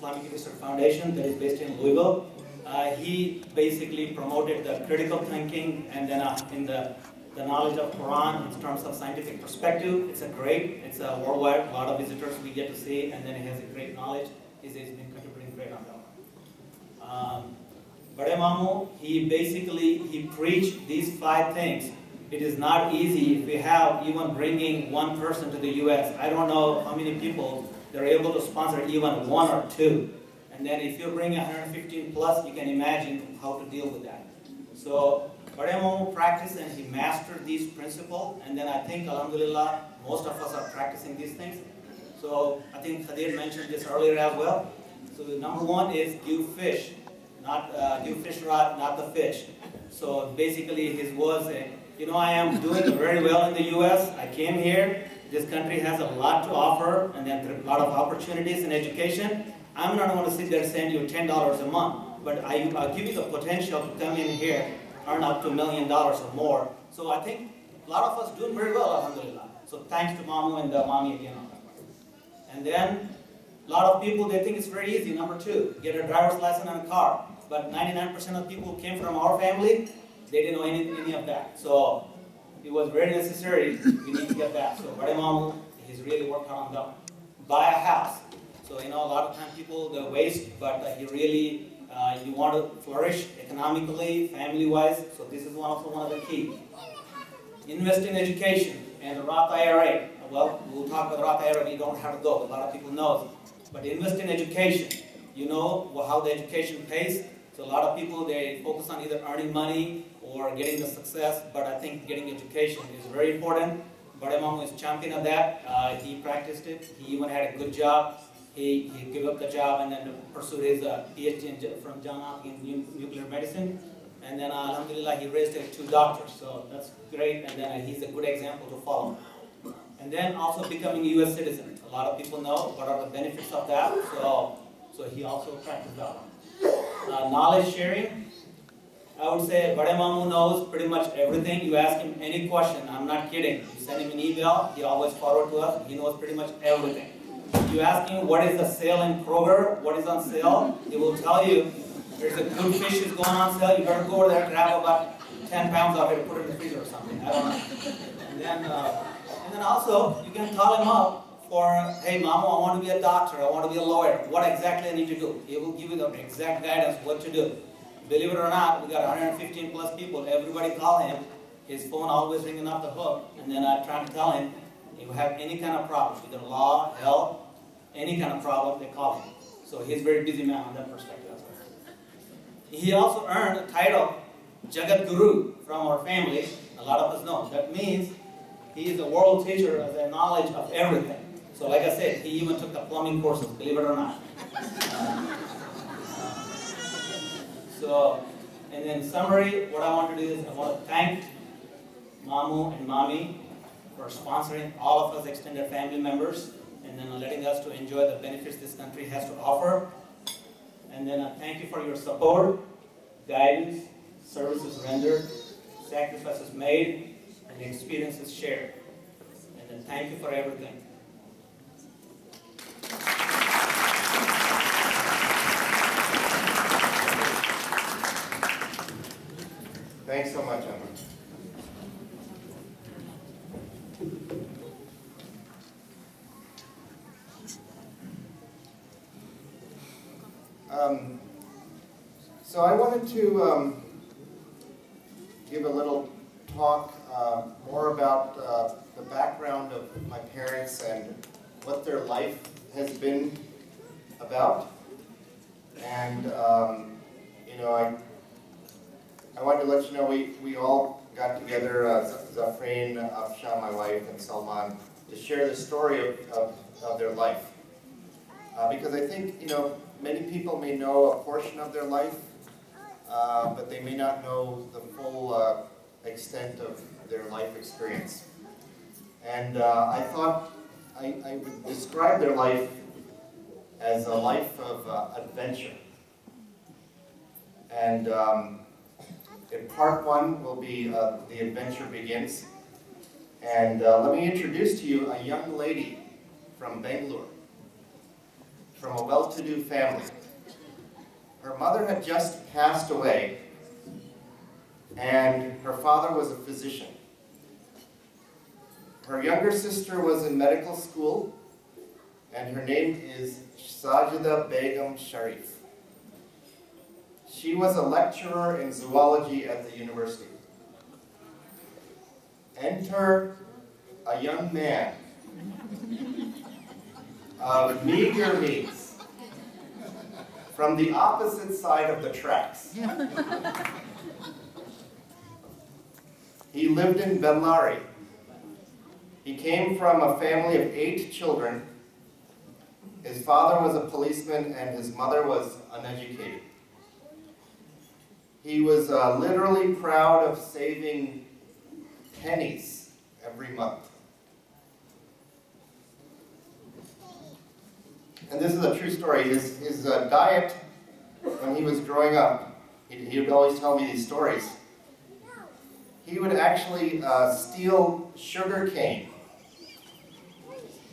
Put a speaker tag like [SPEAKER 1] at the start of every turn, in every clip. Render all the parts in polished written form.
[SPEAKER 1] Islamic Research Foundation that is based in Louisville. He basically promoted the critical thinking and then in the knowledge of Quran in terms of scientific perspective. It's a worldwide, a lot of visitors we get to see, and then he has a great knowledge. He's been contributing great on that one. Bade Mamu, he preached these 5 things. It is not easy if we have even bringing one person to the U.S. I don't know how many people they're able to sponsor even 1 or 2. And then if you bring 115 plus, you can imagine how to deal with that. So Bade Mamu practiced and he mastered these principles. And then I think, alhamdulillah, most of us are practicing these things. So I think Khadir mentioned this earlier as well. So the number 1 is give fish, give fish rod, not the fish. So basically his was, I am doing very well in the U.S. I came here. This country has a lot to offer, and there are a lot of opportunities in education. I'm not going to sit there and send you $10 a month, but I'll give you the potential to come in here, earn up to $1 million or more. So I think a lot of us doing very well, alhamdulillah. So thanks to Mamu and Mami again on that part. And then a lot of people, they think it's very easy. Number 2, get a driver's license and a car. But 99% of people who came from our family, they didn't know any of that. So it was very necessary. We need to get that. So Bade Mamu, he's really worked hard on that. Buy a house. So a lot of times people they waste, but he really you want to flourish economically, family-wise. So this is also one of the key. Invest in education and the Roth IRA. Well, we'll talk about the Roth IRA. We don't have to go. A lot of people know. But invest in education. You know how the education pays. So a lot of people, they focus on either earning money or getting the success, but I think getting education is very important. Bade Mamu is champion of that. He practiced it. He even had a good job. He gave up the job and then pursued his PhD from John Hopkins nuclear medicine. And then alhamdulillah, he raised 2 doctors. So that's great. And then he's a good example to follow. And then also becoming a U.S. citizen. A lot of people know what are the benefits of that. So he also practiced that one. Knowledge sharing. I would say Bade Mamu knows pretty much everything. You ask him any question, I'm not kidding. You send him an email, he always forward to us. He knows pretty much everything. You ask him what is the sale in Kroger, what is on sale, he will tell you there's a good fish is going on sale. You better go over there and grab about 10 pounds of it and put it in the freezer or something. I don't know. And then also you can call him up for, hey Mamu, I want to be a doctor, I want to be a lawyer. What exactly I need to do? He will give you the exact guidance what to do. Believe it or not, we got 115 plus people. Everybody call him. His phone always ringing off the hook. And then I try to tell him, if you have any kind of problem, either law, health, any kind of problem, they call him. So he's a very busy man on that perspective as well. He also earned the title Jagat Guru from our family. A lot of us know. That means he is a world teacher of the knowledge of everything. So like I said, he even took the plumbing courses, believe it or not. So, and in summary, what I want to do is I want to thank Mamu and Mami for sponsoring all of us extended family members and then letting us to enjoy the benefits this country has to offer. And then thank you for your support, guidance, services rendered, sacrifices made, and experiences shared. And then thank you for everything.
[SPEAKER 2] Thanks so much, Emma. So I wanted to give a little talk more about the background of my parents and what their life has been about. And I wanted to let you know we all got together, Zafrain, Afshan, my wife, and Salman, to share the story of their life. Because I think, many people may know a portion of their life, but they may not know the full extent of their life experience. And I thought I would describe their life as a life of adventure. And in part 1 will be The Adventure Begins. And let me introduce to you a young lady from Bangalore. from a well-to-do family. Her mother had just passed away, and her father was a physician. Her younger sister was in medical school, and her name is Sajida Begum Sharif. She was a lecturer in zoology at the university. Enter a young man of meager means from the opposite side of the tracks. He lived in Bellary. He came from a family of 8 children. His father was a policeman and his mother was uneducated. He was literally proud of saving pennies every month. And this is a true story. His diet when he was growing up, he would always tell me these stories. He would actually steal sugar cane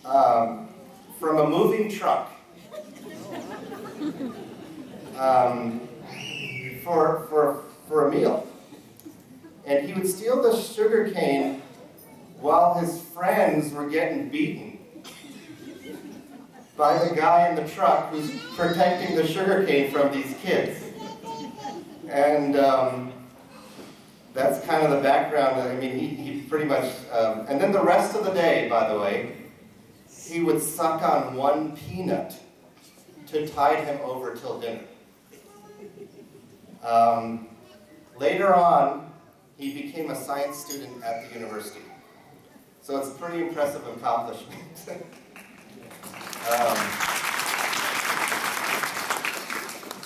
[SPEAKER 2] from a moving truck for a meal. And he would steal the sugar cane while his friends were getting beaten by the guy in the truck who's protecting the sugar cane from these kids. And that's kind of the background. I mean, he pretty much, and then the rest of the day, by the way, he would suck on one peanut to tide him over till dinner. Later on, he became a science student at the university. So it's a pretty impressive accomplishment.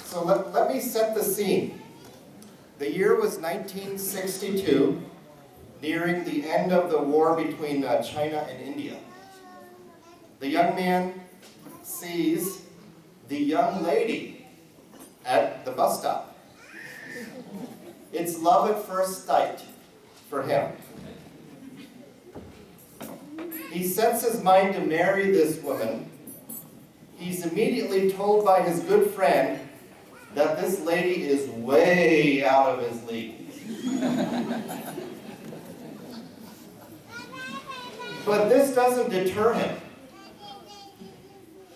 [SPEAKER 2] So let me set the scene. The year was 1962, nearing the end of the war between China and India. The young man sees the young lady at the bus stop. It's love at first sight for him. He sets his mind to marry this woman. He's immediately told by his good friend that this lady is way out of his league. But this doesn't deter him.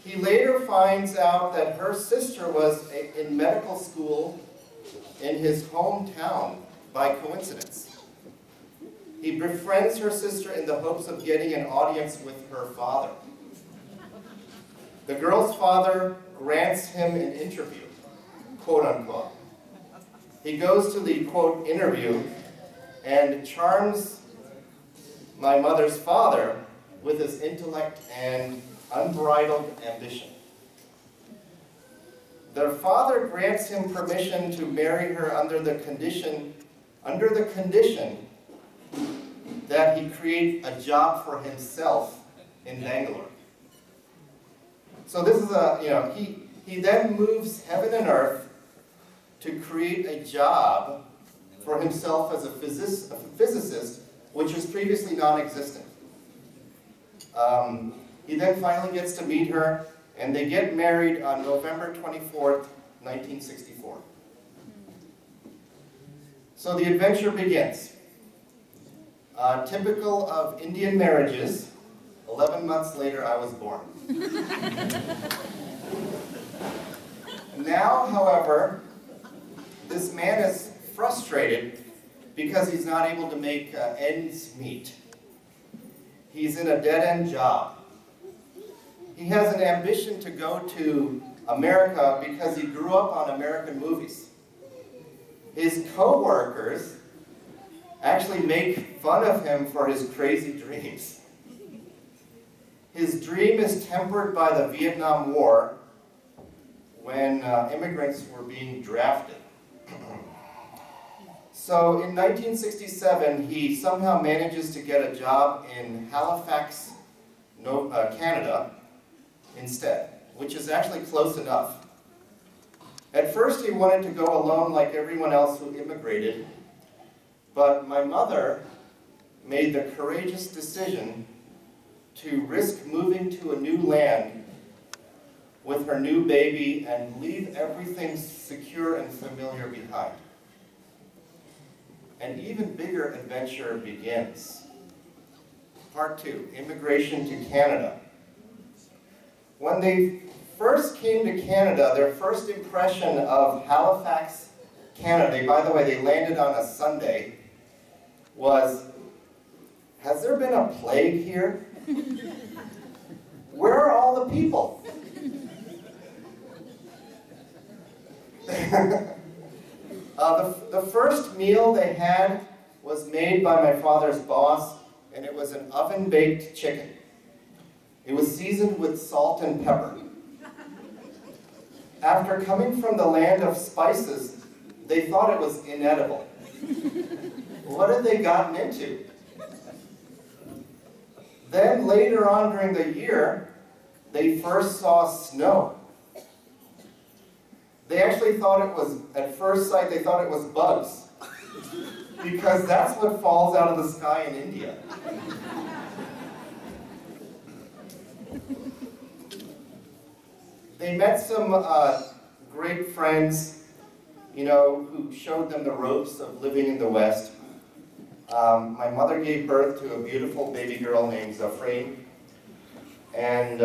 [SPEAKER 2] He later finds out that her sister was in medical school in his hometown by coincidence. He befriends her sister in the hopes of getting an audience with her father. The girl's father grants him an interview, quote unquote. He goes to the, quote, interview and charms my mother's father with his intellect and unbridled ambition. Their father grants him permission to marry her under the condition that he create a job for himself in Bangalore. So this is he then moves heaven and earth to create a job for himself as a physicist, which was previously non-existent. He then finally gets to meet her, and they get married on November 24th, 1964. So the adventure begins. Typical of Indian marriages, 11 months later I was born. Now, however, this man is frustrated because he's not able to make ends meet. He's in a dead-end job. He has an ambition to go to America because he grew up on American movies. His co-workers actually make fun of him for his crazy dreams. His dream is tempered by the Vietnam War when immigrants were being drafted. So in 1967, he somehow manages to get a job in Halifax, Canada, instead, which is actually close enough. At first, he wanted to go alone like everyone else who immigrated, but my mother made the courageous decision to risk moving to a new land with her new baby and leave everything secure and familiar behind. An even bigger adventure begins. Part 2, immigration to Canada. When they first came to Canada, their first impression of Halifax, Canada, by the way, they landed on a Sunday, was, has there been a plague here? Where are all the people? The first meal they had was made by my father's boss, and it was an oven-baked chicken. It was seasoned with salt and pepper. After coming from the land of spices, they thought it was inedible. What had they gotten into? Then later on during the year, they first saw snow. They actually thought it was, at first sight, they thought it was bugs. Because that's what falls out of the sky in India. They met some great friends, you know, who showed them the ropes of living in the West. My mother gave birth to a beautiful baby girl named Zafreen. And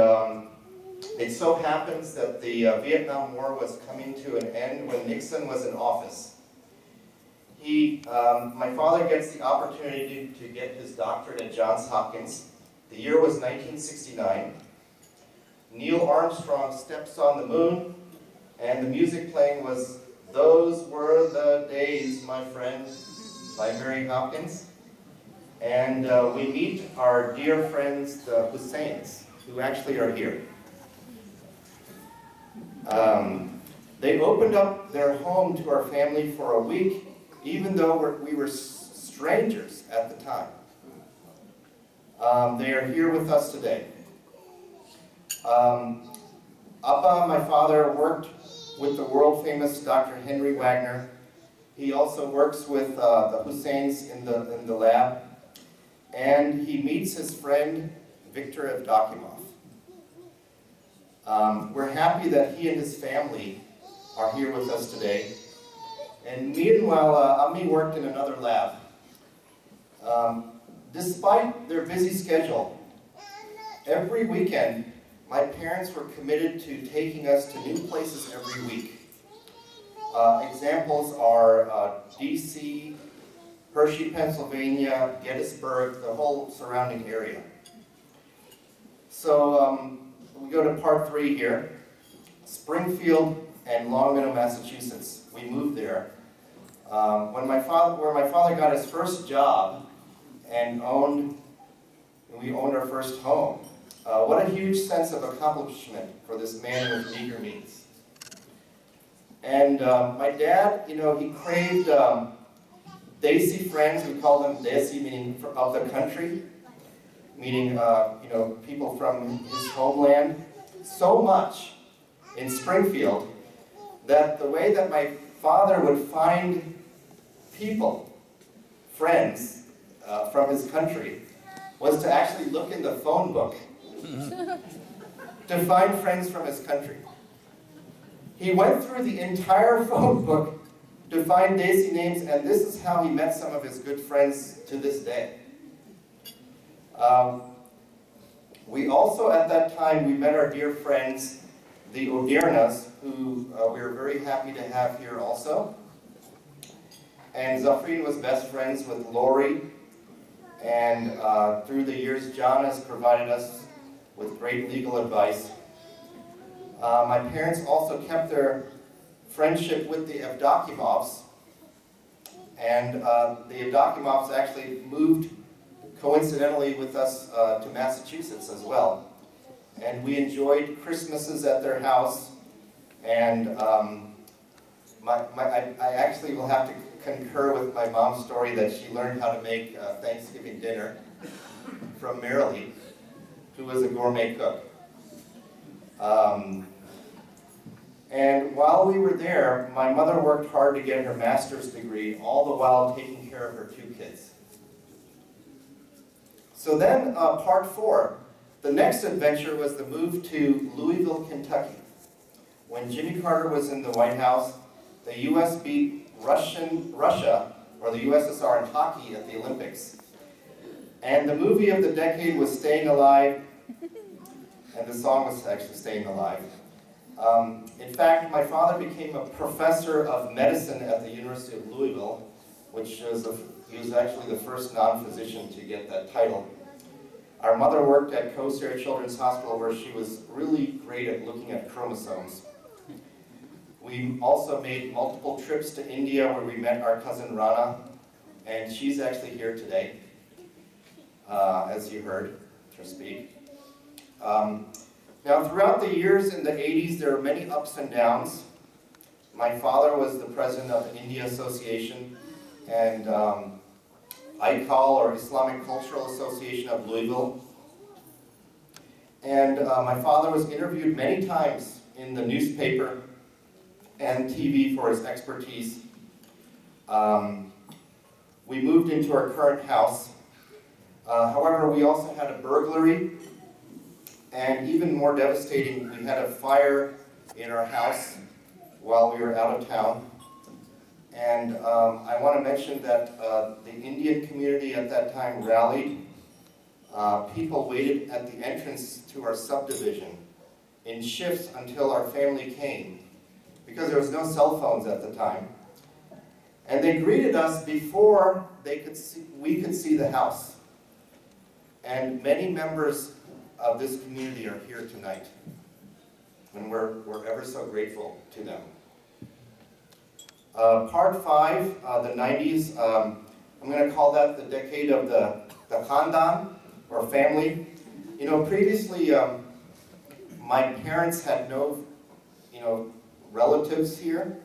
[SPEAKER 2] it so happens that the Vietnam War was coming to an end when Nixon was in office. My father gets the opportunity to get his doctorate at Johns Hopkins. The year was 1969. Neil Armstrong steps on the moon, and the music playing was "Those Were the Days, My Friend" by Mary Hopkins. And we meet our dear friends, the Husseins, who actually are here. They opened up their home to our family for a week, even though we were strangers at the time. They are here with us today. Appa, my father, worked with the world-famous Dr. Henry Wagner. He also works with the Husseins in the lab. And he meets his friend, Viktor Evdokimov. We're happy that he and his family are here with us today. And meanwhile, Ami worked in another lab. Despite their busy schedule, every weekend, my parents were committed to taking us to new places every week. Examples are DC, Hershey, Pennsylvania, Gettysburg, the whole surrounding area. So we go to part 3 here. Springfield and Long Meadow, Massachusetts. We moved there. Where my father got his first job and we owned our first home. What a huge sense of accomplishment for this man with meager means. And my dad, you know, he craved Desi friends. We call them Desi, meaning of the country, meaning you know, people from his homeland, so much in Springfield that the way that my father would find people, friends from his country, was to actually look in the phone book to find friends from his country. He went through the entire phone book to find Desi names, and this is how he met some of his good friends to this day. We also, at that time, we met our dear friends, the Odirnas, who we were very happy to have here also. And Zafreen was best friends with Lori, and through the years, John has provided us with great legal advice. My parents also kept their friendship with the Evdokimovs, and the Evdokimovs actually moved coincidentally with us to Massachusetts as well. And we enjoyed Christmases at their house, and I actually will have to concur with my mom's story that she learned how to make Thanksgiving dinner from Marilee, who was a gourmet cook. And while we were there, my mother worked hard to get her master's degree, all the while taking care of her 2 kids. So then, part 4, the next adventure was the move to Louisville, Kentucky. when Jimmy Carter was in the White House, the U.S. beat Russia, or the USSR in hockey at the Olympics. And the movie of the decade was Staying Alive, and the song was actually Staying Alive. In fact, my father became a professor of medicine at the University of Louisville, which was he was actually the first non-physician to get that title. Our mother worked at Coast Area Children's Hospital, where she was really great at looking at chromosomes. We also made multiple trips to India where we met our cousin Rana, and she's actually here today, as you heard her speak. Now, throughout the years in the 80s, there were many ups and downs. My father was the president of the India Association and ICAL, or Islamic Cultural Association of Louisville. And my father was interviewed many times in the newspaper and TV for his expertise. We moved into our current house. However, we also had a burglary, and even more devastating, we had a fire in our house while we were out of town. And I want to mention that the Indian community at that time rallied. People waited at the entrance to our subdivision in shifts until our family came, because there was no cell phones at the time. And they greeted us before we could see the house. And many members of this community are here tonight, and we're ever so grateful to them. Part 5, the 90s, I'm going to call that the decade of the Khandan, or family. You know, previously, my parents had no, relatives here,